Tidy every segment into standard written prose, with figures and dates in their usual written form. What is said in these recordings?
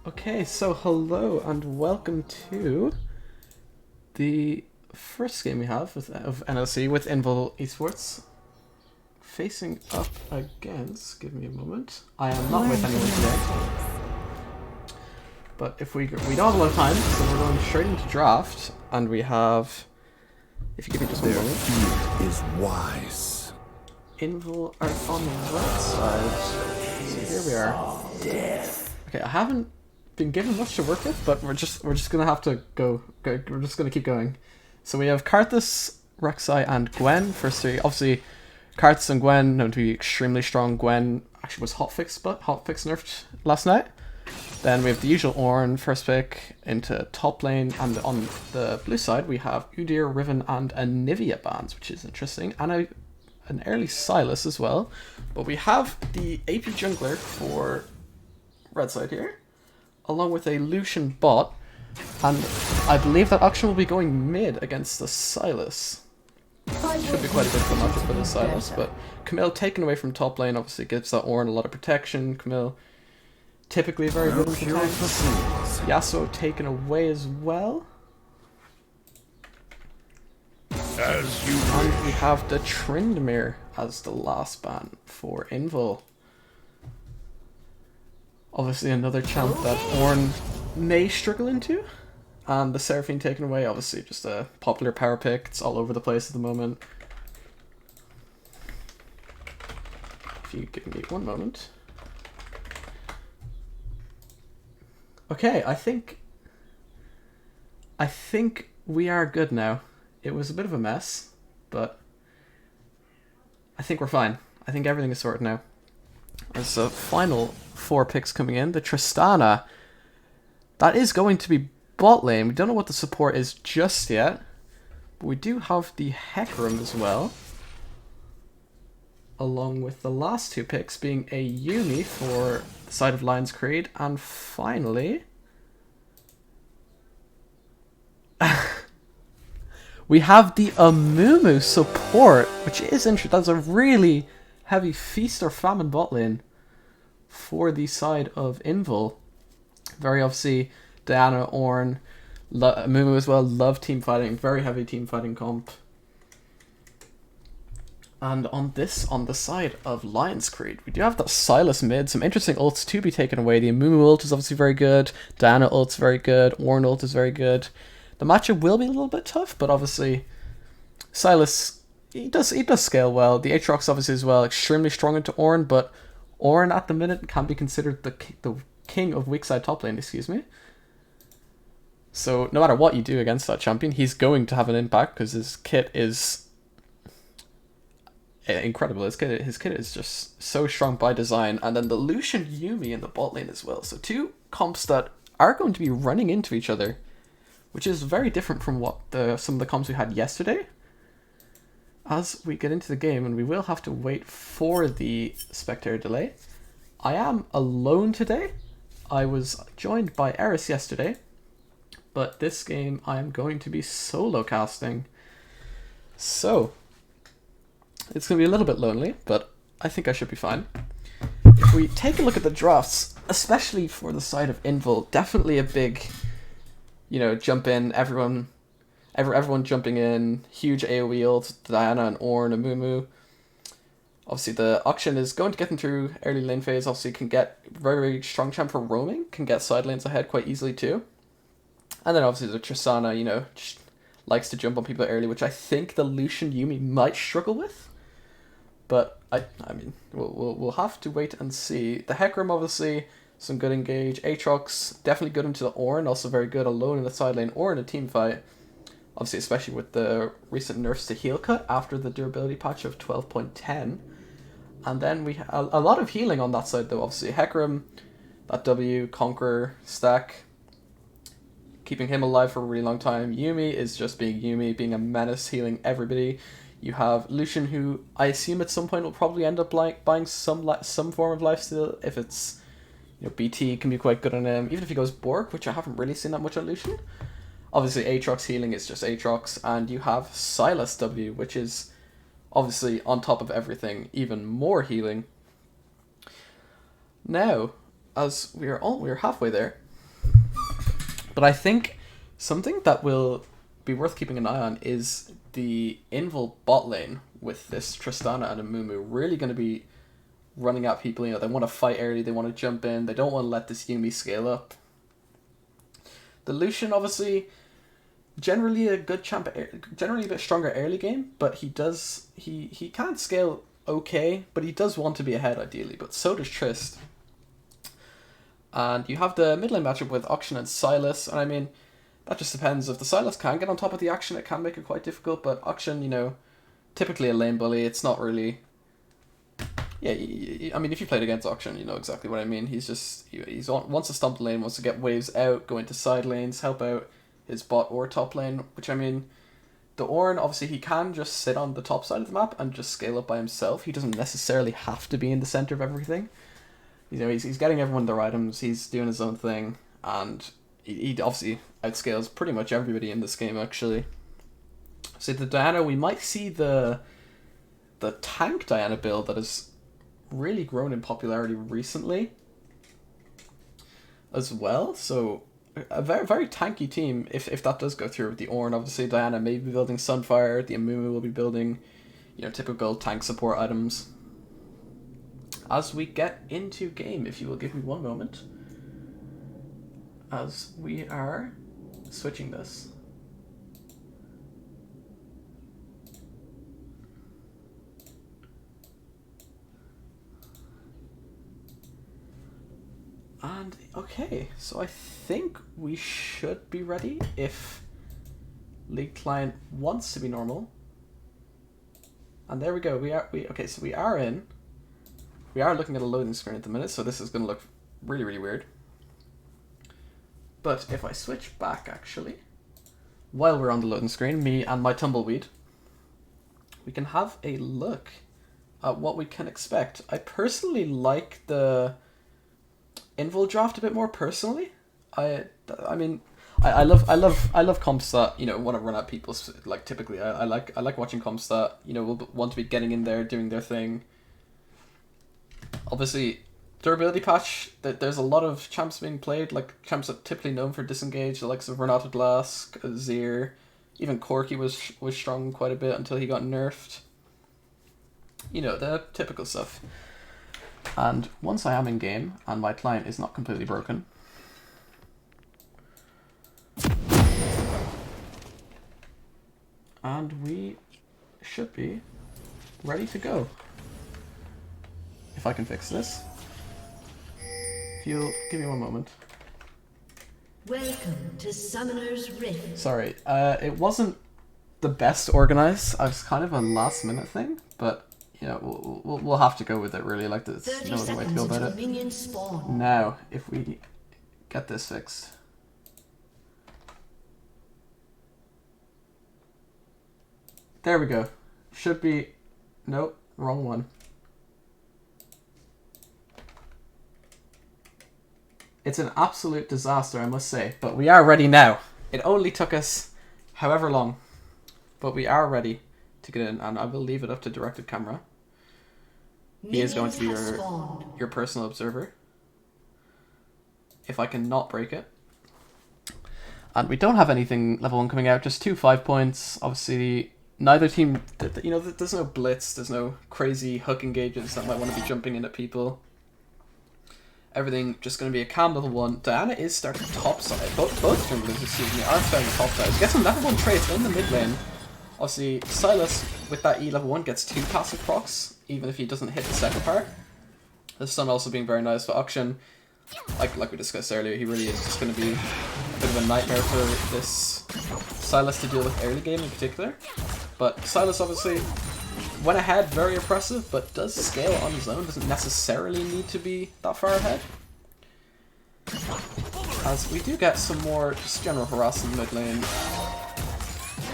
Okay, so hello and welcome to the first game we have of NLC with Invul Esports. Facing up against, give me a moment. I am not with anyone today. But if we don't have a lot of time, so we're going straight into draft, and we have, if you give me just one moment. Fear is wise. Invul are on the right side. So here we are. Okay, I haven't been given much to work with, but we're just gonna have to go. We're just gonna keep going. So we have Karthus, Rek'Sai, and Gwen. First three, obviously, Karthus and Gwen known to be extremely strong. Gwen actually was hotfix nerfed last night. Then we have the usual Ornn first pick into top lane, and on the blue side we have Udyr, Riven, and a Nivea bans, which is interesting, and an early Sylas as well. But we have the AP jungler for red side here, along with a Lucian bot, and I believe that auction will be going mid against the Sylas. Should be quite a difficult matchup for the Sylas, but Camille taken away from top lane obviously gives that Ornn a lot of protection. Camille typically very good with attacks. Yasuo taken away as well. As you And we have the Tryndamere as the last ban for Invul. Obviously another champ that Ornn may struggle into. And the Seraphine taken away, obviously just a popular power pick. It's all over the place at the moment. If you give me one moment. Okay, I think we are good now. It was a bit of a mess, but I think we're fine. I think everything is sorted now. There's the final 4 picks coming in. The Tristana, that is going to be bot lane. We don't know what the support is just yet, but we do have the Hecarim as well, along with the last 2 picks being a Yuumi for the side of Lionscreed, and finally we have the Amumu support, which is interesting. That's a really heavy feast or famine bot lane for the side of Invul. Very obviously Diana, Ornn, Amumu as well, love team fighting, very heavy team fighting comp. And on the side of Lionscreed, we do have that Sylas mid, some interesting ults to be taken away. The Amumu ult is obviously very good, Diana ult's very good, Ornn ult is very good. The matchup will be a little bit tough, but obviously Sylas, he does scale well. The Aatrox obviously as well, extremely strong into Ornn, but Ornn at the minute can be considered the king of weak side top lane, excuse me. So no matter what you do against that champion, he's going to have an impact because his kit is incredible. His kit is just so strong by design. And then the Lucian Yuumi in the bot lane as well. So 2 comps that are going to be running into each other, which is very different from what some of the comps we had yesterday. As we get into the game, and we will have to wait for the spectator delay. I am alone today. I was joined by Eris yesterday, but this game I am going to be solo casting. So it's going to be a little bit lonely, but I think I should be fine. If we take a look at the drafts, especially for the side of Invul, definitely a big, jump in, everyone jumping in, huge AoE ult, Diana and Ornn, Amumu. Obviously the auction is going to get them through early lane phase, obviously can get very, very strong champ for roaming, can get side lanes ahead quite easily too. And then obviously the Tristana, just likes to jump on people early, which I think the Lucian Yuumi might struggle with. But I mean, we'll have to wait and see. The Hecarim obviously, some good engage. Aatrox, definitely good into the Ornn, also very good alone in the side lane or in a team fight. Obviously, especially with the recent nerfs to heal cut after the durability patch of 12.10. And then we have a lot of healing on that side though. Obviously, Hecarim, that W, Conqueror, stack, keeping him alive for a really long time. Yuumi is just being Yuumi, being a menace, healing everybody. You have Lucian, who I assume at some point will probably end up buying some form of lifesteal. If it's, BT can be quite good on him. Even if he goes Bork, which I haven't really seen that much on Lucian. Obviously, Aatrox healing is just Aatrox, and you have Sylas W, which is obviously on top of everything, even more healing. Now, as we're halfway there, But I think something that will be worth keeping an eye on is the Invul bot lane with this Tristana and a Mumu really going to be running at people. You know, they want to fight early, they want to jump in, they don't want to let this Yuumi scale up. The Lucian, obviously, generally a good champ, generally a bit stronger early game, but he can't scale okay, but he does want to be ahead ideally, but so does Trist. And you have the mid lane matchup with Auction and Sylas, and I mean, that just depends. If the Sylas can get on top of the action, it can make it quite difficult, but Auction, you know, typically a lane bully, it's not really... Yeah, I mean, if you played against Auction, you know exactly what I mean. He's just, wants to stomp the lane, wants to get waves out, go into side lanes, help out his bot or top lane, which I mean, the Ornn, obviously he can just sit on the top side of the map and just scale up by himself. He doesn't necessarily have to be in the center of everything. You know, he's getting everyone their items, he's doing his own thing, and he obviously outscales pretty much everybody in this game, actually. So the Diana, we might see the tank Diana build that has really grown in popularity recently as well. So a very, very tanky team if that does go through with the Ornn. Obviously Diana may be building Sunfire, the Amumu will be building, you know, typical tank support items. As we get into game, if you will give me one moment, as we are switching this. And okay, so I think we should be ready if League Client wants to be normal. And there we go. We are in. We are looking at a loading screen at the minute, so this is going to look really, really weird. But if I switch back, actually, while we're on the loading screen, me and my tumbleweed, we can have a look at what we can expect. I personally like the Invul draft a bit more personally. I love comps that, you know, want to run at people. Like typically, I like watching comps that, you know, will want to be getting in there, doing their thing. Obviously, durability patch. There's a lot of champs being played, like champs that are typically known for disengage, the likes of Renato Glass, Azir, even Corki was strong quite a bit until he got nerfed. You know, the typical stuff. And once I am in game and my client is not completely broken, and we should be ready to go. If I can fix this. If you'll give me one moment. Welcome to Summoner's Rift. Sorry, it wasn't the best organized. I was kind of a last minute thing, but you know, we'll have to go with it really. Like there's no other way to go about it. Now, if we get this fixed. There we go. Should be... Nope, wrong one. It's an absolute disaster, I must say. But we are ready now. It only took us however long. But we are ready to get in. And I will leave it up to directed camera. He is going to be your personal observer. If I can not break it. And we don't have anything level 1 coming out. Just 2 5 points. Obviously... Neither team, you know, there's no blitz, there's no crazy hook engages that might want to be jumping in at people. Everything just going to be a calm level 1. Diana is starting top side. Both junglers, excuse me, are starting top side. Get some level 1 traits in the mid lane. Obviously, Sylas, with that E level 1, gets 2 passive procs, even if he doesn't hit the second part. The stun also being very nice for Auction. Like we discussed earlier, he really is just going to be a bit of a nightmare for this Sylas to deal with early game in particular. But Sylas obviously went ahead, very impressive, but does scale on his own, doesn't necessarily need to be that far ahead. As we do get some more just general harassment mid lane.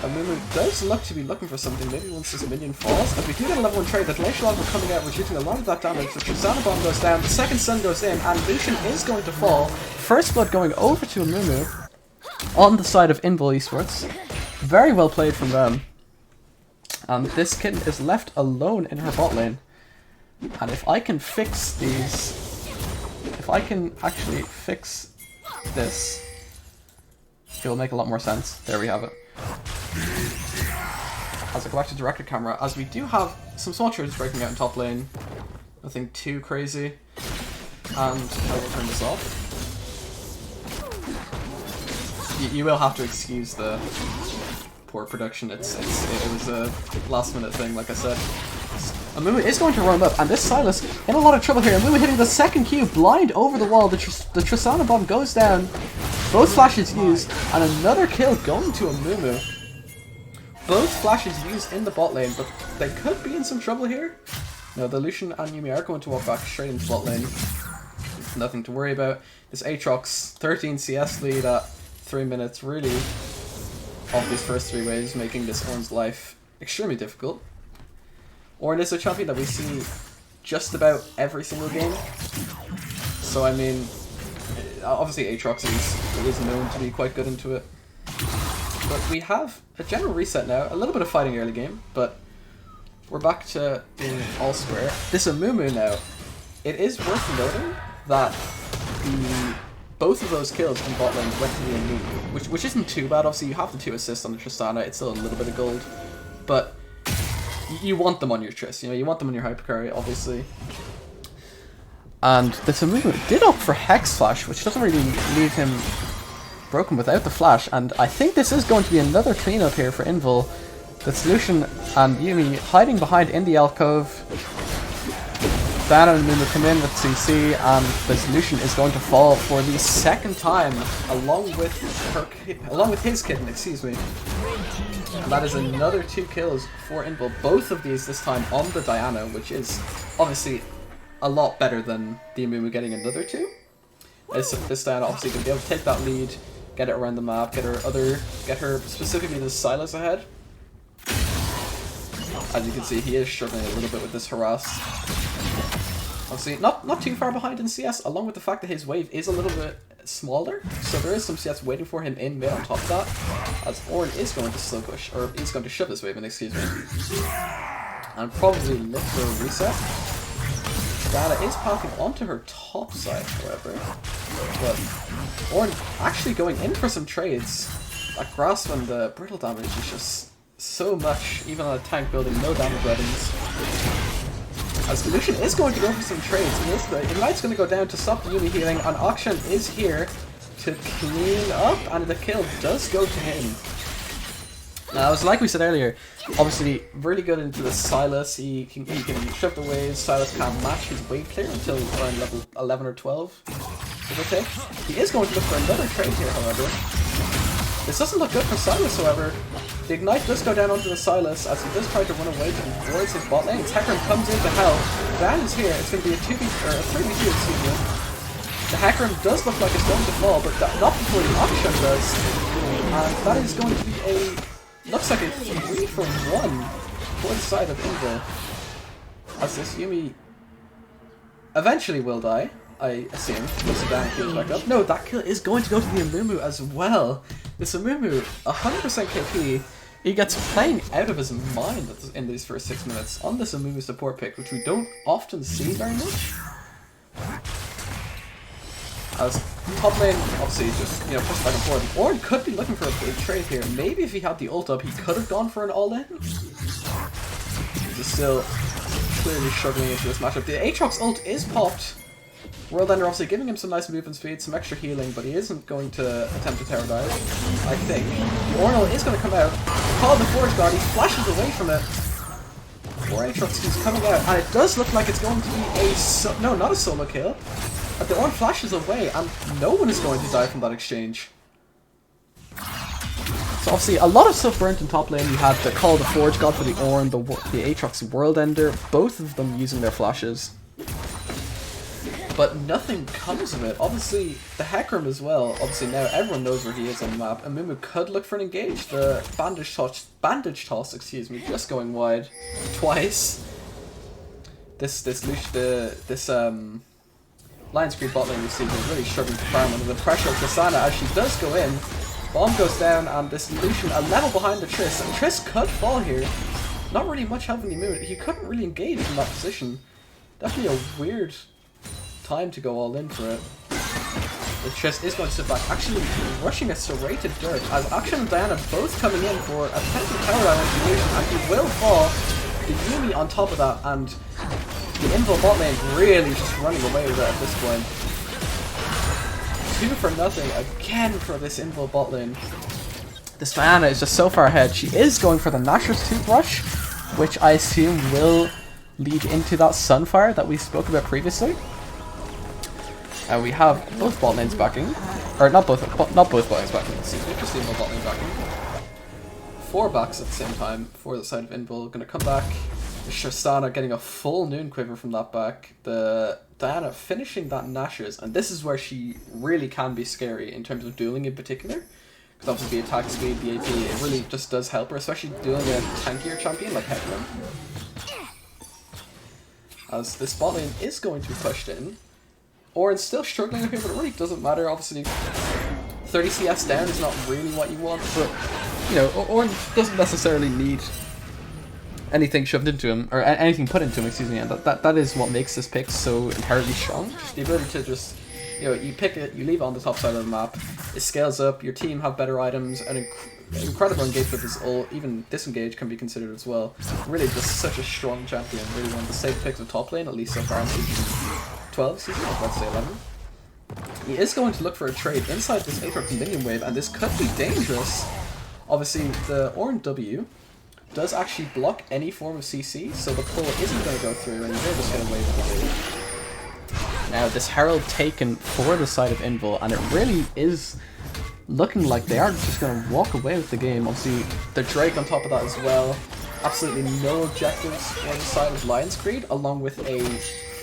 Amumu does look to be looking for something, maybe once this minion falls. As we do get a level 1 trade, the glacial lava coming out, reducing a lot of that damage. The Tristana bomb goes down, the second stun goes in, and Lucian is going to fall. First blood going over to Amumu on the side of Invul Esports. Very well played from them. And this kitten is left alone in her bot lane. And if I can fix these... If I can actually fix this... it will make a lot more sense. There we have it. As I go back to director camera, as we do have some small trades breaking out in top lane. Nothing too crazy. And I will turn this off. You will have to excuse the poor production. It was a last minute thing, like I said. Amumu is going to run up, and this Sylas in a lot of trouble here. Amumu hitting the second Q, blind over the wall. The Tristana bomb goes down. Both flashes used, and another kill going to Amumu. Both flashes used in the bot lane, but they could be in some trouble here. No, the Lucian and Yuumi are going to walk back straight into bot lane. Nothing to worry about. This Aatrox 13 CS lead at 3 minutes, really off these first 3 waves, making this Ornn's life extremely difficult. Ornn is a champion that we see just about every single game. So I mean, obviously Aatrox is known to be quite good into it. But we have a general reset now, a little bit of fighting early game, but we're back to being all square. This Amumu now, it is worth noting that both of those kills in bot lane went to the Amumu, which isn't too bad. Obviously you have the 2 assists on the Tristana, it's still a little bit of gold, but you want them on your Triss, you know, you want them on your hypercarry, obviously. And this Amumu did opt for Hex Flash, which doesn't really leave him broken without the flash, and I think this is going to be another cleanup here for Invul. That's Lucian and Yuumi hiding behind in the alcove. Diana and Amumu come in with CC, and this Lucian is going to fall for the second time, along with his kitten, excuse me. And that is another 2 kills for Invul. Both of these this time on the Diana, which is obviously a lot better than the Amumu getting another 2. This Diana obviously going to be able to take that lead, get it around the map, get her specifically the Sylas ahead. As you can see, he is struggling a little bit with this harass. Obviously, not too far behind in CS, along with the fact that his wave is a little bit smaller, so there is some CS waiting for him in mid on top of that, as Ornn is going to slow push, or he's going to shove this wave in, excuse me, and probably look for a reset. Diana is pathing onto her top side, however, but Ornn actually going in for some trades. That grasp and the brittle damage is just so much, even on a tank building, no damage readings. As Lucian is going to go for some trades, the Ignite's going to go down to stop the Yuumi healing, and Auction is here to clean up, and the kill does go to him. Now, as like we said earlier, obviously really good into the Sylas. He can shove the waves. Sylas can't match his wave clear until around level 11 or 12. Give or take. He is going to look for another trade here, however. This doesn't look good for Sylas, however. The Ignite does go down onto the Sylas as he does try to run away towards his bot lane. Hecarim comes in to help. Dan is here. It's going to be a 3v2, excuse me. The Hecarim does look like it's going to fall, but not before the Auction does. And that is going to be a... looks like a 3-for-1 for the side of Invul. As this Yuumi eventually will die, I assume. Puts it down and kills back up. No, that kill is going to go to the Amumu as well. This Amumu, 100% KP. He gets playing out of his mind in these first 6 minutes on this Amumu support pick, which we don't often see very much. As top lane, obviously, just pushed back and forth. Ornn could be looking for a big trade here. Maybe if he had the ult up, he could have gone for an all-in. He's still clearly struggling into this matchup. The Aatrox ult is popped. World Ender obviously giving him some nice movement speed, some extra healing, but he isn't going to attempt to tower dive, I think. The Ornn is going to come out. Call the Forge God, he flashes away from it. For Aatrox, he's coming out, and it does look like it's going to be a no, not a solo kill. But the Ornn flashes away, and no one is going to die from that exchange. So obviously, a lot of stuff burnt in top lane. You had the Call the Forge God for the Ornn, the Aatrox World Ender, both of them using their flashes. But nothing comes of it. Obviously, the Hecarim as well. Obviously, now everyone knows where he is on the map. Amumu could look for an engage. The bandage toss, excuse me, just going wide twice. This Lionscreed bot lane we see is really struggling to farm under the pressure of Tristana as she does go in. Bomb goes down, and this Lucian a level behind the Triss. And Triss could fall here. Not really much help in the Amumu. He couldn't really engage from that position. Definitely a weird time to go all in for it. The Triss is going to sit back, actually rushing a serrated dirt, as Action and Diana both coming in for a potential tower down into and he will fall. The Yuumi on top of that, and the Invul bot lane really just running away with it at this point. 2 for nothing again for this Invul bot lane. This Diana is just so far ahead. She is going for the Nashor's Toothbrush, which I assume will lead into that Sunfire that we spoke about previously. We have both bot lanes backing, or not both bot lanes backing. Excuse me, just the Invul bot lane backing. 4 backs at the same time for the side of Invul. Gonna come back. The Tristana getting a full Noon Quiver from that back. The Diana finishing that Nashor's, and this is where she really can be scary in terms of dueling in particular. Because obviously the attack speed, the AP, it really just does help her, especially dueling a tankier champion like Hecarim. As this bot lane is going to be pushed in. Orin's still struggling up here, but it really doesn't matter. Obviously, 30 CS down is not really what you want, but, you know, Orin doesn't necessarily need anything shoved into him, or anything put into him, excuse me, and that is what makes this pick so inherently strong. Just the ability to just, you know, you pick it, you leave it on the top side of the map, it scales up, your team have better items, and incredible engage with his ult, even disengage can be considered as well. Really just such a strong champion, really one of the safe picks of top lane, at least so far in season 12, season, let's say 11. He is going to look for a trade inside this Aatrox minion wave, and this could be dangerous. Obviously, the Ornn W does actually block any form of CC, so the pull isn't going to go through, and you're just going to wave with the wave. Now, this Herald taken for the side of Invul, and it really is looking like they are just going to walk away with the game. Obviously, the Drake on top of that as well. Absolutely no objectives on the side of Lionscreed, along with a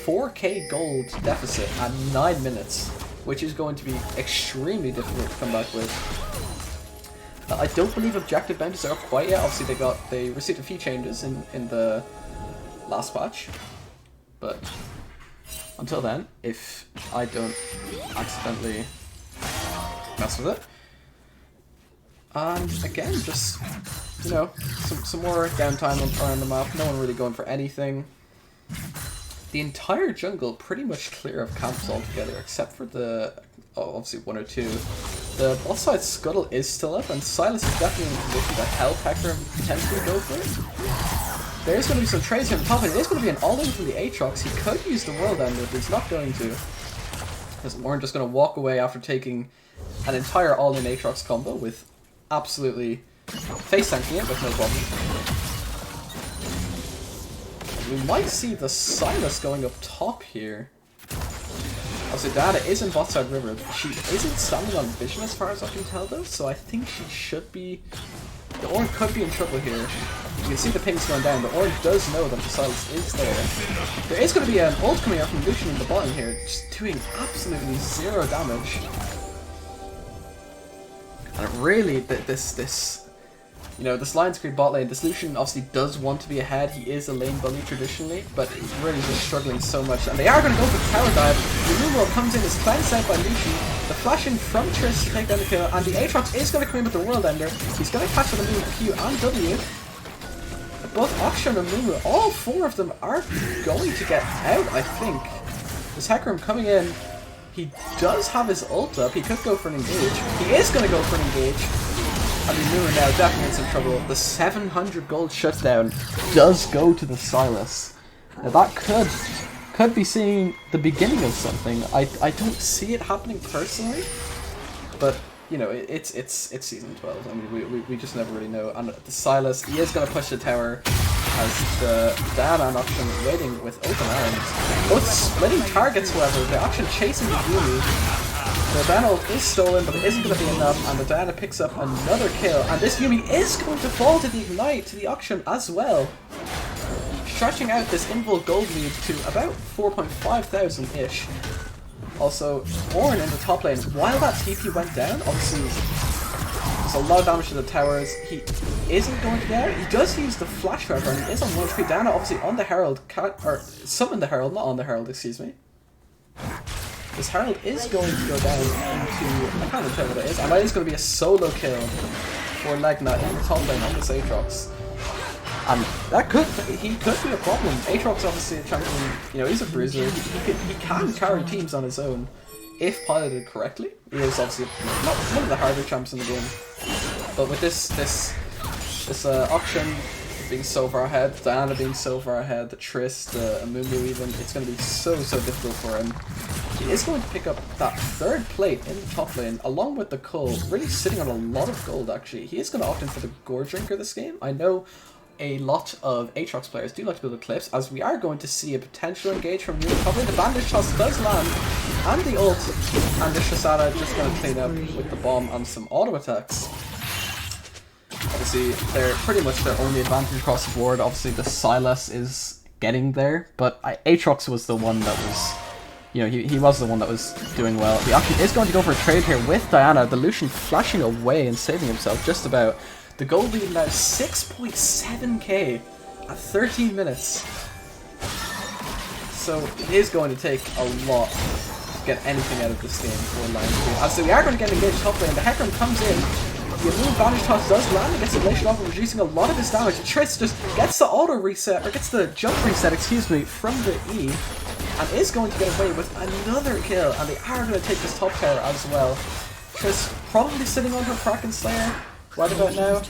4k gold deficit at 9 minutes, which is going to be extremely difficult to come back with. I don't believe objective bounties are up quite yet. Obviously they received a few changes in the last patch, but until then, if I don't accidentally mess with it. And again, just, you know, some more downtime around the map, no one really going for anything. The entire jungle pretty much clear of camps altogether, except for the, obviously 1 or 2. The bot side Scuttle is still up, and Silas is definitely in a position to help Hector potentially go for it. There's going to be some trades here on top, and it is going to be an all-in from the Aatrox. He could use the World Ender, but he's not going to. Because Ornn just going to walk away after taking an entire all-in Aatrox combo with absolutely face tanking it with no problem. We might see the Silas going up top here. Also, Diana is in bot side river. She isn't standing on vision as far as I can tell though, so I think she should be... The Ornn could be in trouble here. You can see the pings going down. The Ornn does know that the Silas is there. There is going to be an ult coming out from Lucian in the bottom here, just doing absolutely 0 damage. And really, this you know, this Lionscreed bot lane, this Lucian obviously does want to be ahead. He is a lane bully traditionally, but he's really just struggling so much. And they are going to go for the tower dive. The Invul comes in, is cleansed out by Lucian. The flash in from Triss to take down the kill, and the Aatrox is going to come in with the World Ender. He's going to catch the move Q and W. Both Akshan and Mumu, all 4 of them are going to get out, I think. This Hecarim coming in. He does have his ult up. He could go for an engage. He is going to go for an engage. I mean, Mumu now definitely in some trouble. The 700 gold shutdown does go to the Silas. Now that could be seeing the beginning of something. I don't see it happening personally, but you know, it's season 12. I mean, we just never really know. And the Silas, he is going to push the tower as the Diana and Akshan is waiting with open arms. Both splitting targets, however. The Akshan chasing the Yuumi. The Diana is stolen, but it isn't going to be enough, and the Diana picks up another kill, and this Yuumi is going to fall to the Ignite, to the Akshan as well. Stretching out this Invul gold lead to about 4,500-ish. Also, Ornn in the top lane, while that TP went down, obviously there's a lot of damage to the towers. He isn't going to get out. He does use the flash however, and he is on 1 HP. Diana obviously on the Herald, or summon the Herald, not on the Herald, excuse me. This Herald is going to go down into, I can't even tell what it is, and that is going to be a solo kill for Legna in the top lane on this Aatrox. And that he could be a problem. Aatrox obviously a champion, you know, he's a bruiser. He can carry teams on his own. if piloted correctly. He is obviously not one of the harder champs in the game. But with this auction being so far ahead, Diana being so far ahead, the Triss, the Amumu even, it's going to be so difficult for him. He is going to pick up that third plate in the top lane, along with the Cull, really sitting on a lot of gold actually. He is going to opt in for the Gore Drinker this game. I know a lot of Aatrox players do like to build clips, as we are going to see a potential engage from Yumi. Probably the Bandage Toss does land, and the ult, and the Shisada just going to clean up with the bomb and some auto attacks. Obviously, they're pretty much their only advantage across the board. Obviously, the Sylas is getting there, but Aatrox was the one that was, you know, he was the one that was doing well. He actually is going to go for a trade here with Diana. The Lucian flashing away and saving himself just about. The gold lead now 6.7k at 13 minutes. So it is going to take a lot to get anything out of this game for Lionscreed. As we are going to get engaged top lane, the Hecarim comes in. The Invul Bandage Toss does land and gets Ablation off, reducing a lot of his damage. Triss just gets the auto reset, or gets the jump reset, excuse me, from the E, and is going to get away with another kill. And they are going to take this top tower as well. Triss probably sitting on her Kraken Slayer right about now.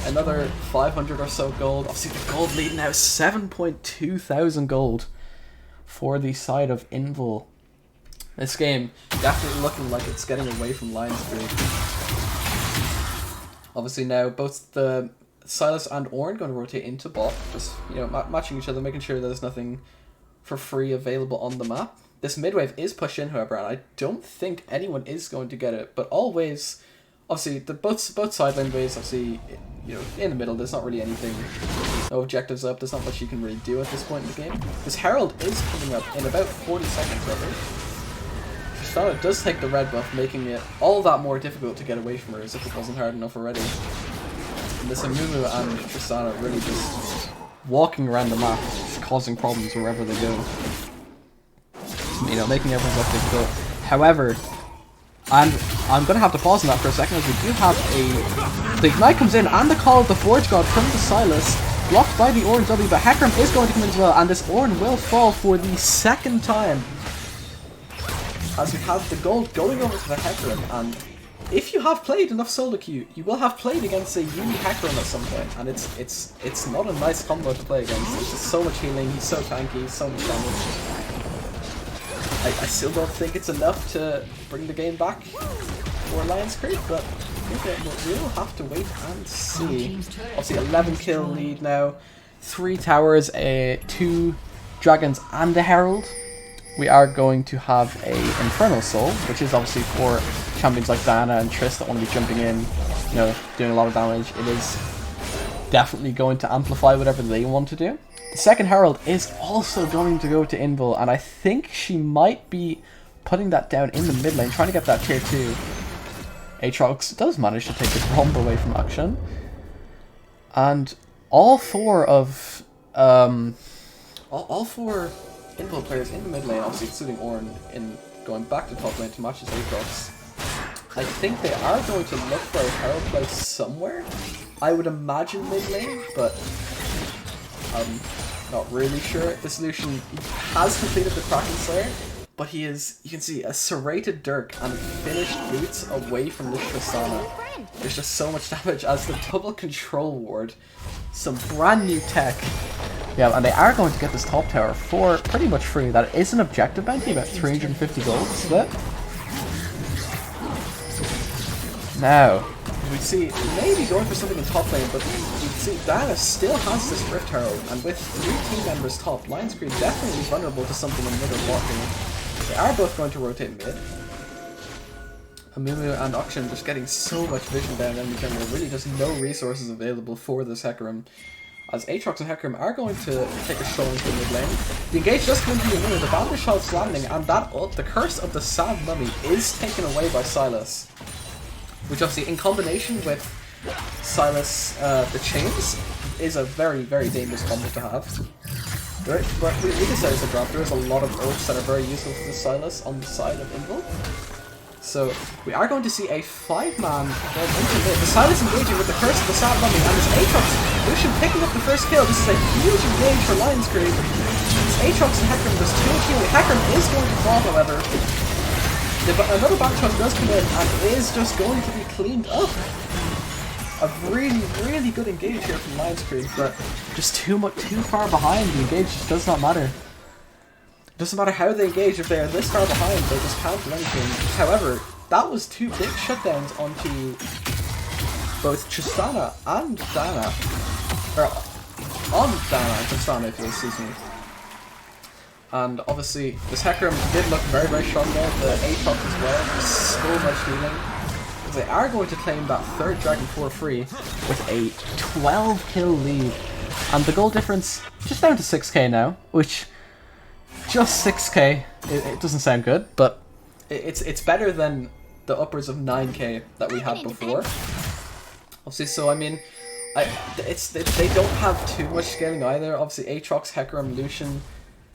Another 500 or so gold. Obviously the gold lead now 7.2 thousand gold for the side of Invul. This game definitely looking like it's getting away from Lionscreed. Obviously now both the Sylas and Ornn going to rotate into bot, just, you know, matching each other, making sure there's nothing for free available on the map. This mid wave is pushed in, however, and I don't think anyone is going to get it, but always, obviously, both side lane waves, obviously, you know, in the middle, there's not really anything, no objectives up, there's not much you can really do at this point in the game. This Herald is coming up in about 40 seconds, rather. Tristana does take the red buff, making it all that more difficult to get away from her, as if it wasn't hard enough already. And this Amumu and Tristana really just walking around the map, just causing problems wherever they go. You know, making everyone's life difficult. However, and I'm going to have to pause on that for a second, as we do have the Ignite comes in, and the Call of the Forge God from the Sylas, blocked by the Ornn W, but Hecarim is going to come in as well, and this Ornn will fall for the second time. As we have the gold going over to the Hecarim, and if you have played enough solo queue, you will have played against a Yumi Hecarim at some point, and it's not a nice combo to play against. It's just so much healing, he's so tanky, so much damage. I still don't think it's enough to bring the game back for Lionscreed, but we'll have to wait and see. Obviously 11 kill lead now, 3 towers, 2 dragons and a herald. We are going to have a Infernal Soul, which is obviously for champions like Diana and Triss that want to be jumping in, you know, doing a lot of damage. It is definitely going to amplify whatever they want to do. The second Herald is also going to go to Invul, and I think she might be putting that down in the mid lane, trying to get that tier 2. Aatrox does manage to take the bomb away from action. And all four of all four Invul players in the mid lane, obviously excluding Ornn, in going back to top lane to match his Aatrox. I think they are going to look for a Herald play somewhere. I would imagine mid lane, but I'm not really sure. This Lucian has completed the Kraken Slayer, but he is, you can see, a serrated Dirk and finished boots away from the Tristana. There's just so much damage as the double control ward. Some brand new tech. Yeah, and they are going to get this top tower for pretty much free. That is an objective bounty, about 350 gold split. Now, we see maybe going for something in top lane, but you see Diana still has this Rift Herald, and with 3 team members top, Lionscreed definitely vulnerable to something in mid or bot lane. They are both going to rotate mid. Amumu and Auction just getting so much vision down in general, really just no resources available for this Hecarim. As Aatrox and Hecarim are going to take a stroll into the mid lane. The engage just comes into Amumu, the Bandage Shot's landing, and that the Curse of the Sad Mummy is taken away by Sylas. Which obviously, in combination with Sylas, the Chains, is a very, very dangerous combo to have. But we decided to drop. There is a lot of ults that are very useful for the Sylas on the side of Invul. So we are going to see a 5-man into mid. The Sylas engaging with the Curse of the Sad Mummy, and this Aatrox Lucian picking up the first kill. This is a huge engage for Lionscreed. Aatrox and Hecarim just 2 killing. Hecarim is going to fall, however. Another back truck does come in and is just going to be cleaned up. A really, really good engage here from Lionscreed, but just too far behind. The engage just does not matter. It doesn't matter how they engage, if they are this far behind, they just can't do anything. However, that was two big shutdowns onto both Tristana and Diana. Or, on Diana and Tristana, if you'll excuse me. And obviously, this Hecarim did look very, very strong there. The Aatrox as well, so much healing. They are going to claim that third Dragon for free with a 12 kill lead. And the goal difference just down to 6k now, which, just 6k, it doesn't sound good, but it's better than the upwards of 9k that we had before. Obviously, so I mean, they don't have too much scaling either. Obviously, Aatrox, Hecarim, Lucian,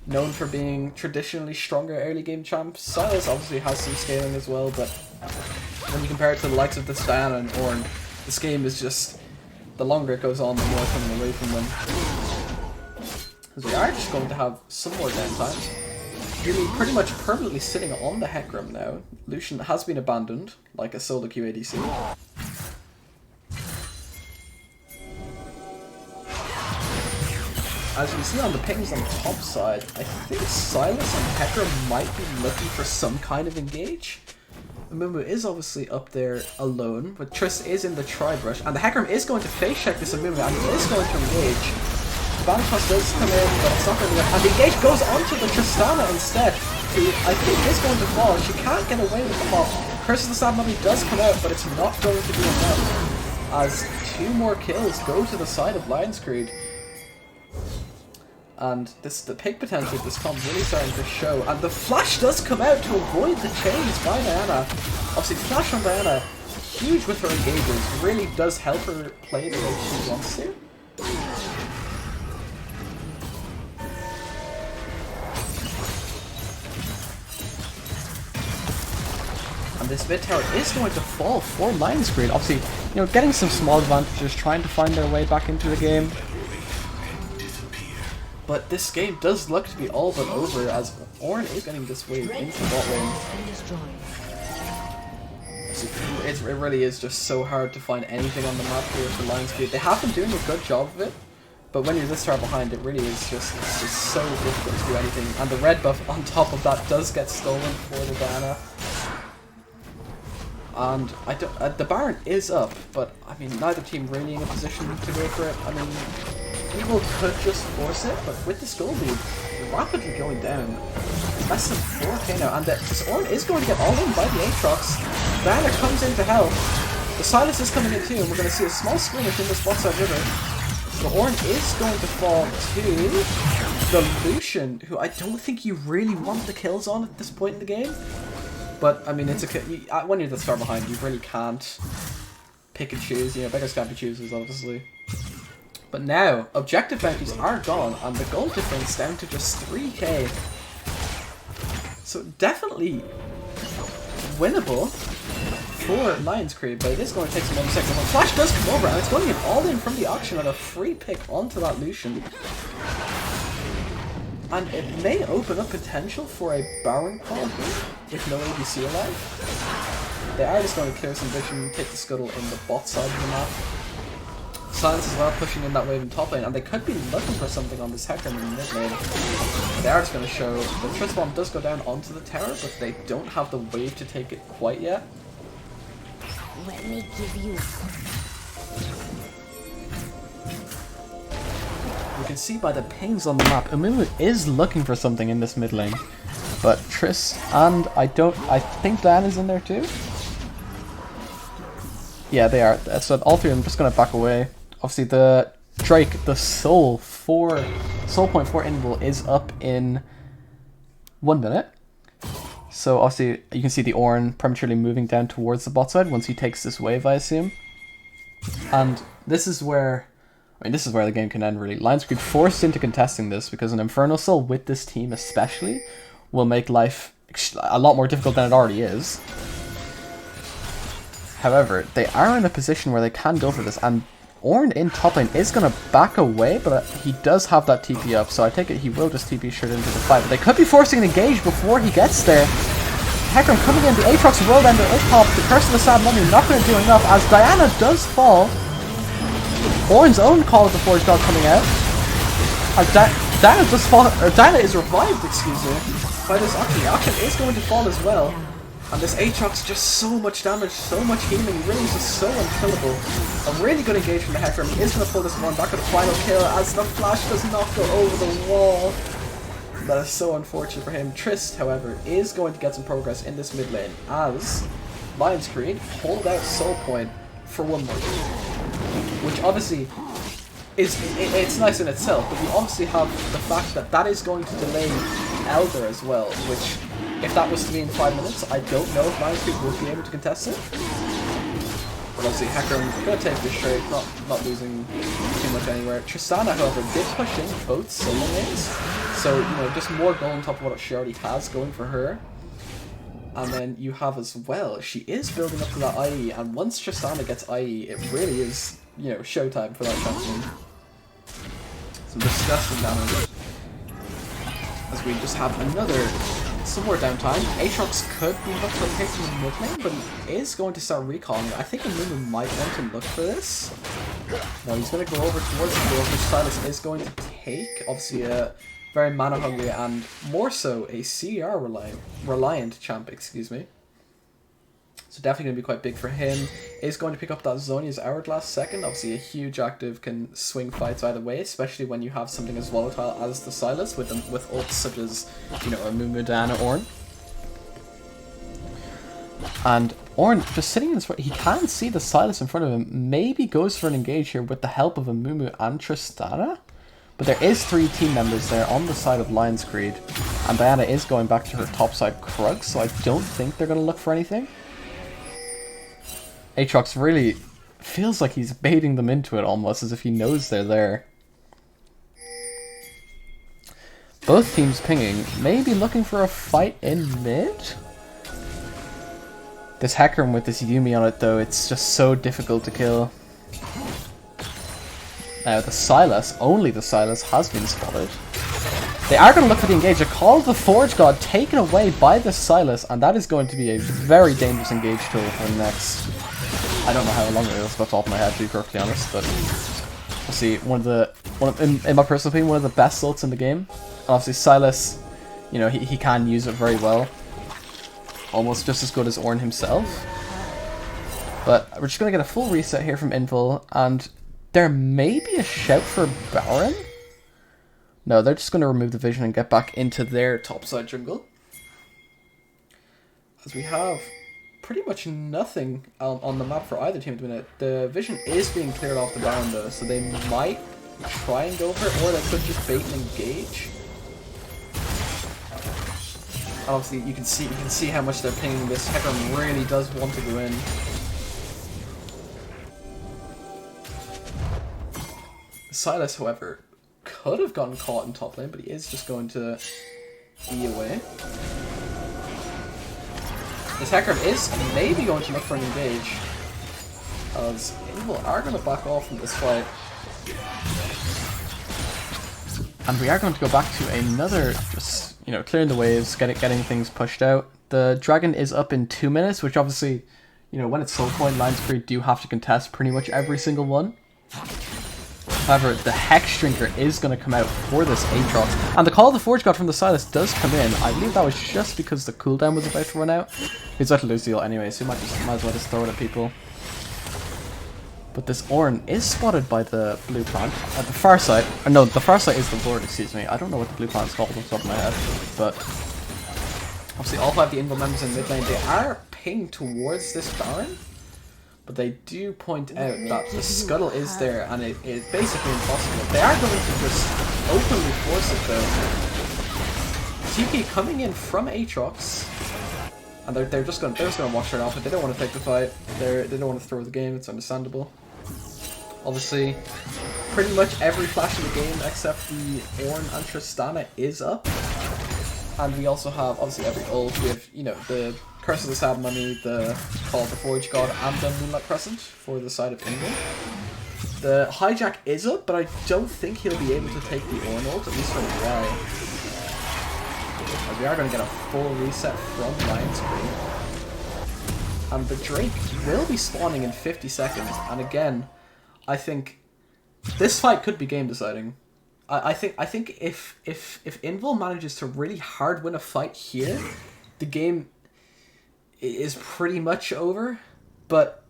known for being traditionally stronger early game champs. Silas obviously has some scaling as well, but when you compare it to the likes of this Diana and Ornn, this game is just, the longer it goes on, the more coming away from them. Because we are just going to have some more downtimes. Really pretty much permanently sitting on the Hecarim now. Lucian has been abandoned, like a solo queue ADC. As you see on the pings on the top side, I think Silas and Hecarim might be looking for some kind of engage. Amumu is obviously up there alone, but Triss is in the tri-brush, and the Hecarim is going to face check this Amumu, and he is going to engage. Vanitas does come in, but it's not going to be enough, and the engage goes onto the Tristana instead, who I think is going to fall. She can't get away with the fall. Curse of the Sad Mummy does come out, but it's not going to be enough, as 2 more kills go to the side of Lionscreed. And the pick potential of this comp really starting to show. And the flash does come out to avoid the chains by Diana. Obviously, flash on Diana, huge with her engages, really does help her play the way she wants to. And this mid tower is going to fall for Lionscreed. Obviously, you know, getting some small advantages, trying to find their way back into the game. But this game does look to be all but over, as Ornn is getting this wave into the bot lane. It really is just so hard to find anything on the map here for Lionscreed. They have been doing a good job of it, but when you're this far behind, it really is just, it's just so difficult to do anything. And the red buff on top of that does get stolen for the Diana. And I don't, the Baron is up, but I mean, neither team really in a position to go for it. I mean, Invul could just force it, but with this gold lead rapidly going down, less than 4k now, and this Ornn is going to get all in by the Aatrox. Diana comes in to help. The Silas is coming in too, and we're going to see a small skirmish in this bot side river. The Ornn is going to fall to the Lucian, who I don't think you really want the kills on at this point in the game. But I mean, it's when you're this far behind, you really can't pick and choose. You know, beggars can't be choosers, obviously. But now, objective bounties are gone, and the gold difference down to just 3k. So definitely winnable for Lionscreed, but it is going to take some more seconds. When Flash does come over, and it's going to get all in from the auction and a free pick onto that Lucian. And it may open up potential for a Baron call here, with no ABC alive. They are just going to clear some vision, take the scuttle in the bot side of the map. Silence as well, pushing in that wave in top lane, and they could be looking for something on this Hecarim in the mid lane. They are just going to show the Triss bomb does go down onto the tower, but they don't have the wave to take it quite yet. Let me give you. You can see by the pings on the map, Amumu is looking for something in this mid lane, but Triss and I think Diana's in there too. Yeah, they are. So all three of them just going to back away. Obviously, the Drake, the soul point for Invul is up in 1 minute. So obviously, you can see the Ornn prematurely moving down towards the bot side once he takes this wave, I assume. And this is where, this is where the game can end, really. Lionscreed forced into contesting this because an Infernal Soul with this team especially will make life a lot more difficult than it already is. However, they are in a position where they can go for this, and Ornn in top lane is going to back away, but he does have that TP up, so I take it he will just TP straight into the fight. But they could be forcing an engage before he gets there. Hecarim coming in, the Aatrox World Ender up top, the Curse of the Sad Mummy not going to do enough as Diana does fall. Ornn's own Call of the Forge God coming out. As Diana does fall, or Diana is revived, excuse me, by this Akshan. Akshan is going to fall as well. And this Aatrox just so much damage, so much healing, really is just so unkillable. A really good engage from the Hecarim. He is going to pull this one back with a final kill as the flash does not go over the wall. That is so unfortunate for him. Trist, however, is going to get some progress in this mid lane as Lionscreed hold out Soul Point for one more game. Which obviously it's nice in itself, but you obviously have the fact that that is going to delay Elder as well, which if that was to be in 5 minutes, I don't know if Lionscreed would be able to contest it. But obviously Hecarim going to take this straight, not losing too much anywhere. Tristana, however, did push in both solo lanes, so you know, just more goal on top of what she already has going for her. And then you have as well, she is building up to that IE, and once Tristana gets IE, it really is, you know, showtime for that champion. Some disgusting damage. As we just have some more downtime. Aatrox could be looked for taking the mid lane, but he is going to start recalling. I think Amumu might want to look for this. No, he's going to go over towards the door, which Silas is going to take. Obviously a very mana hungry and more so a CR reliant champ, excuse me. So definitely going to be quite big for him. Is going to pick up that Zhonya's Hourglass second. Obviously a huge active can swing fights either way, especially when you have something as volatile as the Sylas with ults such as, you know, Amumu, Diana, Ornn. And Ornn just sitting in his front, he can see the Sylas in front of him. Maybe goes for an engage here with the help of Amumu and Tristana. But there is 3 team members there on the side of Lionscreed. And Diana is going back to her topside Krug, so I don't think they're going to look for anything. Aatrox really feels like he's baiting them into it almost, as if he knows they're there. Both teams pinging, maybe looking for a fight in mid? This Hecarim with this Yuumi on it though, it's just so difficult to kill. Now the Sylas, only the Sylas, has been spotted. They are going to look for the engage. A Call of the Forge God taken away by the Sylas, and that is going to be a very dangerous engage tool for next. I don't know how long it is off the top of my head, to be perfectly honest, but we'll see. In my personal opinion, one of the best ults in the game. And obviously Sylas, you know, he can use it very well. Almost just as good as Ornn himself. But we're just going to get a full reset here from Invul, and there may be a shout for Baron? No, they're just going to remove the vision and get back into their topside jungle. As we have pretty much nothing on the map for either team at the minute. The vision is being cleared off the Baron though, so they might try and go for it, or they could just bait and engage. Obviously, you can see how much they're pinging. This Hecarim really does want to go in. Sylas, however, could have gotten caught in top lane, but he is just going to E away. This Hecarim is maybe going to look for an engage, as Invul are going to back off from this fight. And we are going to go back to another, just, you know, clearing the waves, getting things pushed out. The dragon is up in 2 minutes, which obviously, you know, when it's soul point, Lionscreed do have to contest pretty much every single one. However, the Hex Drinker is going to come out for this Aatrox. And the Call of the Forge God from the Sylas does come in. I believe that was just because the cooldown was about to run out. He's about to lose the ult anyway, so he might as well just throw it at people. But this Ornn is spotted by the blue plant at the far side. No, the far side is the Lord, excuse me. I don't know what the blue plant is called off the top of my head. But obviously all 5 of the Invul members in mid lane, they are pinged towards this Baron. But they do point out that the scuttle is there, and it is basically impossible. They are going to just openly force it though. TP coming in from Aatrox, and they're just going to watch it off, but they don't want to take the fight. They don't want to throw the game. It's understandable. Obviously, pretty much every flash in the game except the Ornn and Tristana is up, and we also have obviously every ult. We have, you know, the Curse of the Sad Mummy, the Call of the Forge God, and the Moonlight Crescent for the side of Invul. The Hijack is up, but I don't think he'll be able to take the Ornn ult, at least for a while. as we are going to get a full reset from Lionscreed. And the Drake will be spawning in 50 seconds, and again, I think this fight could be game deciding. I think if Invul manages to really hard win a fight here, the game is pretty much over. But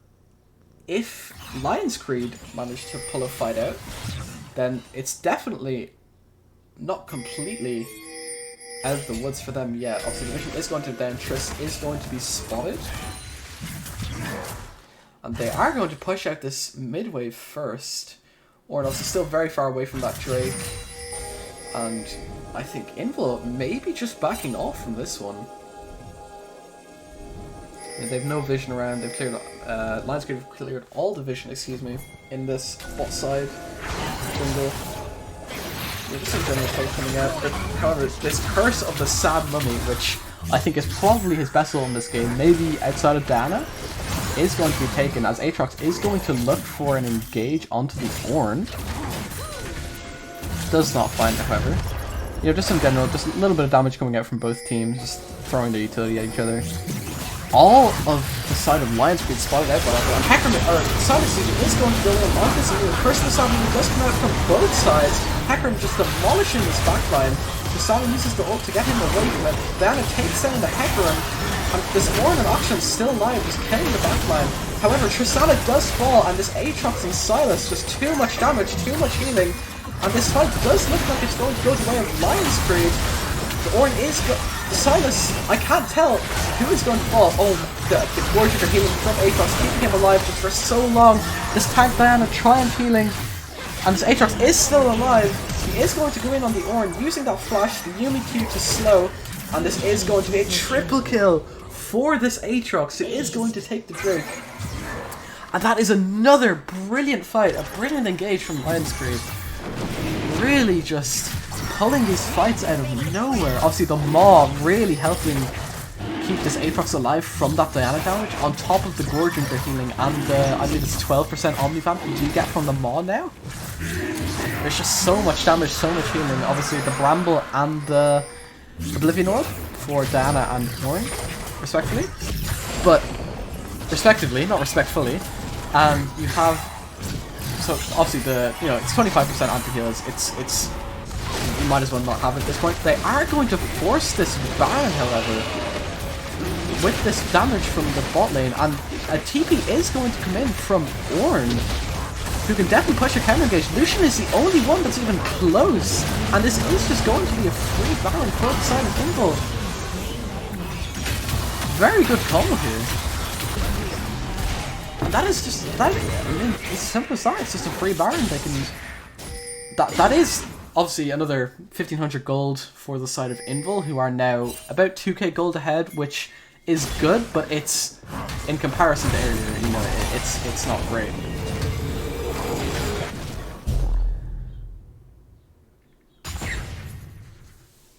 if Lionscreed manage to pull a fight out, then it's definitely not completely out of the woods for them yet. Obviously, the vision is going to down. Triss is going to be spotted. And they are going to push out this mid wave first. Or else still very far away from that Drake. And I think Invul may be just backing off from this one. Yeah, they have no vision around. They've cleared, Lionscreed have cleared all the vision, excuse me, in this bot side jungle. Yeah, just some general stuff coming out. But, however, this Curse of the Sad Mummy, which I think is probably his best ult in this game, maybe outside of Diana, is going to be taken, as Aatrox is going to look for an engage onto the Ornn. Does not find it, however. You know, just in general, just a little bit of damage coming out from both teams, just throwing their utility at each other. All of the side of Lionscreed spotted out by that, and Hackerman, or Silas is going to go in on this, and the Curse of the Sad Mummy does come out from both sides. Hackerman just demolishing this backline. Tristana uses the ult to get him away from it. Diana takes down the Hackerman. And this Ornn and Auction still alive, just killing the backline. However, Tristana does fall, and this Aatrox and Silas just too much damage, too much healing. And this fight does look like it's going to go the way of Lionscreed. The Ornn is Silas, I can't tell who is going to fall. Oh, the Warrior healing from Aatrox, keeping him alive just for so long. This tank Diana triumph healing. And this Aatrox is still alive. He is going to go in on the Ornn, using that flash, the Yumi Q to slow. And this is going to be a triple kill for this Aatrox, who is going to take the Drake. And that is another brilliant fight, a brilliant engage from Lionscreed. Really just pulling these fights out of nowhere. Obviously the Maw really helping keep this Aatrox alive from that Diana damage, on top of the Gorgon for healing, and I believe it's 12% Omnivamp you do get from the Maw now. There's just so much damage, so much healing. Obviously the Bramble and the Oblivion Orb for Diana and Ornn, respectively. But, respectively, not respectfully. You have, so obviously it's 25% anti-heals. It's you might as well not have it at this point. They are going to force this Baron, however, with this damage from the bot lane, and a TP is going to come in from Ornn, who can definitely push a counter engage. Lucian is the only one that's even close, and this is just going to be a free Baron for the side of Invul. Very good combo here. And that is just, I mean, it's simple as that. It's just a free Baron. They can, that is obviously another 1500 gold for the side of Invul, who are now about 2k gold ahead, which is good, but it's, in comparison to earlier, you know, it's not great.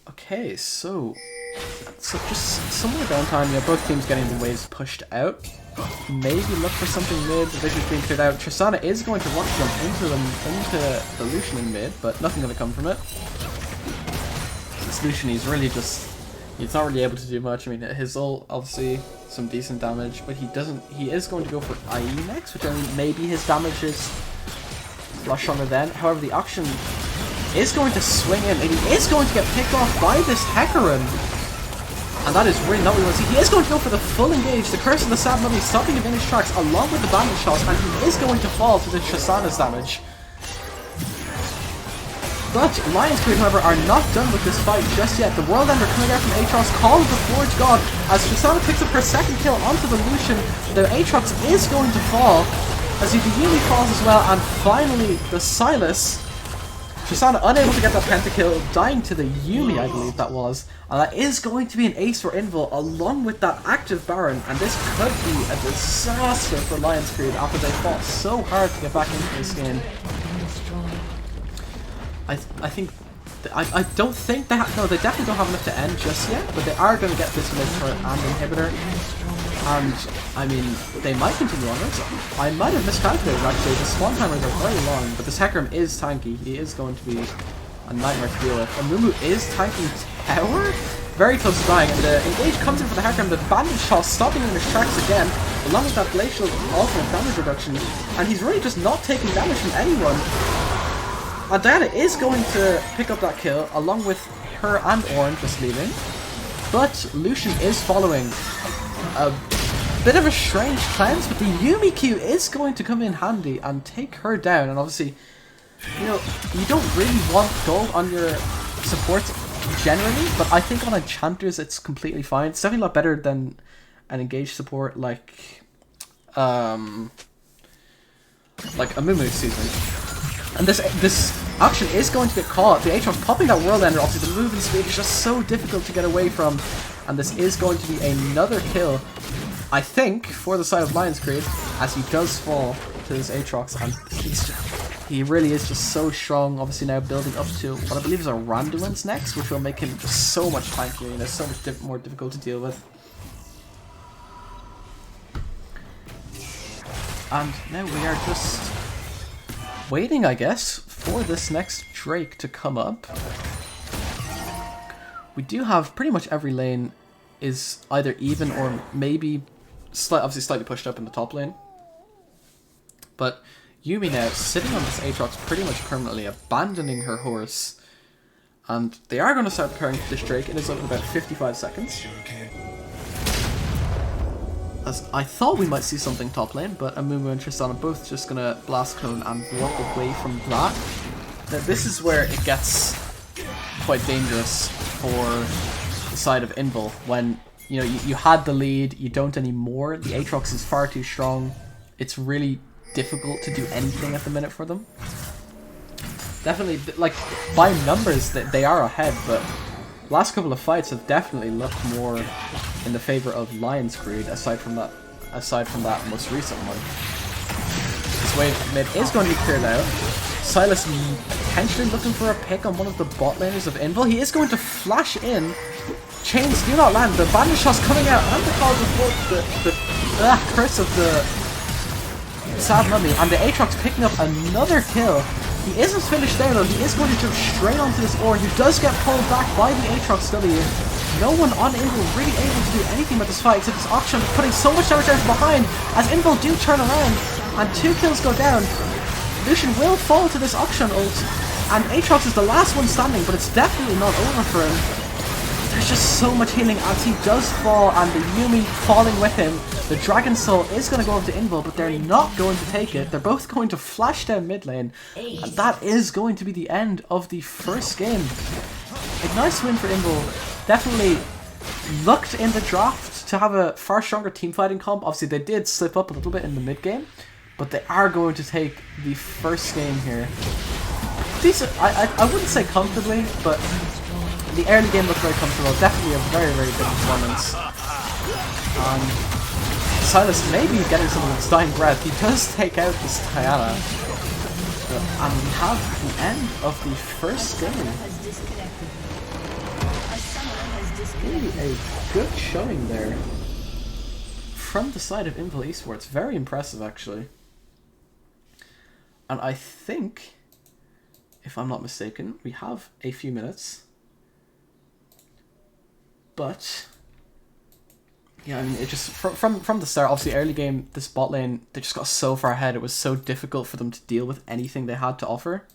Okay, so just some more downtime. You know, both teams getting the waves pushed out. Maybe look for something mid. The vision's being cleared out. Tristana is going to want to jump into the Lucian in mid, but nothing going to come from it. This Lucian, he's really just, he's not really able to do much. I mean, his ult, obviously, some decent damage, but he is going to go for IE next, which I mean, maybe his damage is a lot stronger then. However, the Auction is going to swing in, and he is going to get picked off by this Hecarim. And that is really not what we want to see. He is going to go for the full engage, the Curse of the Sad Mummy, stopping him in his tracks along with the bandage shots, and he is going to fall to the Tristana's damage. But Lionscreed, however, are not done with this fight just yet. The World Ender coming out from Aatrox, Call of the Forge God, as Tristana picks up her second kill onto the Lucian. The Aatrox is going to fall, as the Yumi falls as well, and finally the Silas. Tristana unable to get that pentakill, dying to the Yumi, I believe that was. And that is going to be an ace for Invul, along with that active Baron. And this could be a disaster for Lionscreed after they fought so hard to get back into this game. I don't think they no, they definitely don't have enough to end just yet, but they are going to get this mid turret and inhibitor. And, I mean, they might continue on this. I might have miscalculated, actually. The spawn timers are very long, but this Hecarim is tanky. He is going to be a nightmare to deal with. And Mumu is tanking tower? very close to dying, and the engage comes in for the hacker, and the bandage shot stopping him in his tracks again, along with that glacial ultimate damage reduction, and he's really just not taking damage from anyone. And Diana is going to pick up that kill, along with her and Ornn just leaving, but Lucian is following a bit of a strange cleanse, but the Yumi Q is going to come in handy and take her down, and obviously, you know, you don't really want gold on your supports generally, but I think on enchanters it's completely fine. It's definitely a lot better than an engaged support like Amumu, excuse me. And this action is going to get caught. The Aatrox popping that World Ender, obviously the movement speed is just so difficult to get away from, and this is going to be another kill, I think, for the side of Lionscreed, as he does fall to this Aatrox, and he really is just so strong, obviously now building up to what I believe is a Randuin's next, which will make him just so much tankier, you know, so much more difficult to deal with. And now we are just waiting, I guess, for this next Drake to come up. We do have pretty much every lane is either even or maybe obviously slightly pushed up in the top lane. But Yumi now sitting on this Aatrox pretty much permanently, abandoning her horse. And they are going to start preparing for this Drake. It is up in about 55 seconds. As I thought we might see something top lane, but Amumu and Tristan are both just going to blast clone and walk away from that. Now this is where it gets quite dangerous for the side of Invul, when you know you had the lead, you don't anymore. The Aatrox is far too strong. It's really difficult to do anything at the minute for them. Definitely, like, by numbers they are ahead, but last couple of fights have definitely looked more in the favor of Lionscreed, aside from that most recent one. This wave mid is going to be cleared out. Silas potentially looking for a pick on one of the bot laners of Invul. He is going to flash in. Chains do not land. The bandage shot's coming out, and the cause of the curse of the sad mummy, and the Aatrox picking up another kill. He isn't finished there though. He is going to jump straight onto this Ornn, who does get pulled back by the Aatrox W. No one on Invul really able to do anything with this fight, except this auction putting so much damage down from behind, as Invul do turn around, and 2 kills go down. Lucian will fall to this auction ult, and Aatrox is the last one standing, but it's definitely not over for him. There's just so much healing as he does fall, and the Yumi falling with him. The Dragon Soul is going to go over to Invul, but they're not going to take it. They're both going to flash down mid lane, and that is going to be the end of the first game. A nice win for Invul. Definitely looked in the draft to have a far stronger teamfighting comp. Obviously, they did slip up a little bit in the mid game, but they are going to take the first game here. Decent, I wouldn't say comfortably, but the early game looked very comfortable. Definitely a very, very good performance. Silas maybe getting some of his dying breath. He does take out this Diana. And we have the end of the first game. Really a good showing there from the side of Invul Esports. Very impressive, actually. And I think, if I'm not mistaken, we have a few minutes. But yeah, I mean, it just from the start, obviously early game, this bot lane, they just got so far ahead. It was so difficult for them to deal with anything they had to offer.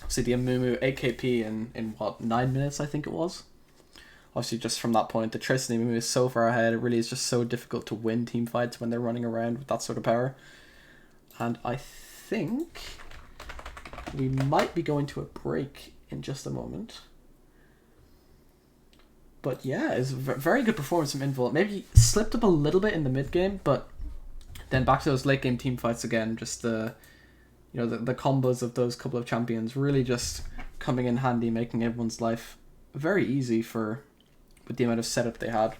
See the Amumu AKP in what, 9 minutes I think it was. Obviously just from that point, the Tristan Amumu is so far ahead. It really is just so difficult to win team fights when they're running around with that sort of power. And I think we might be going to a break in just a moment. But yeah, it's a very good performance from Invul. Maybe slipped up a little bit in the mid game, but then back to those late game team fights again. Just the combos of those couple of champions really just coming in handy, making everyone's life very easy with the amount of setup they had.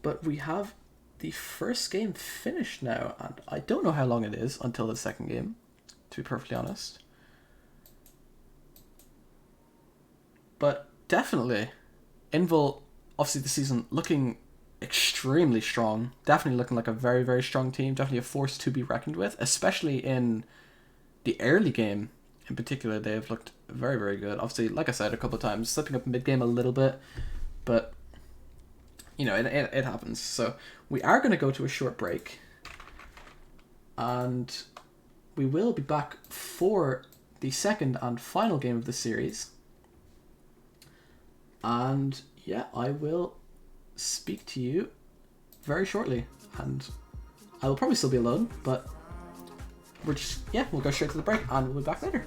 But we have the first game finished now, and I don't know how long it is until the second game, to be perfectly honest. But definitely, Invul, obviously this season, looking extremely strong. Definitely looking like a very, very strong team. Definitely a force to be reckoned with, especially in the early game in particular. They have looked very, very good. Obviously, like I said a couple of times, slipping up mid game a little bit, but you know, it happens. So we are going to go to a short break, and we will be back for the second and final game of the series. And yeah, I will speak to you very shortly, and I will probably still be alone, but we'll go straight to the break, and we'll be back later.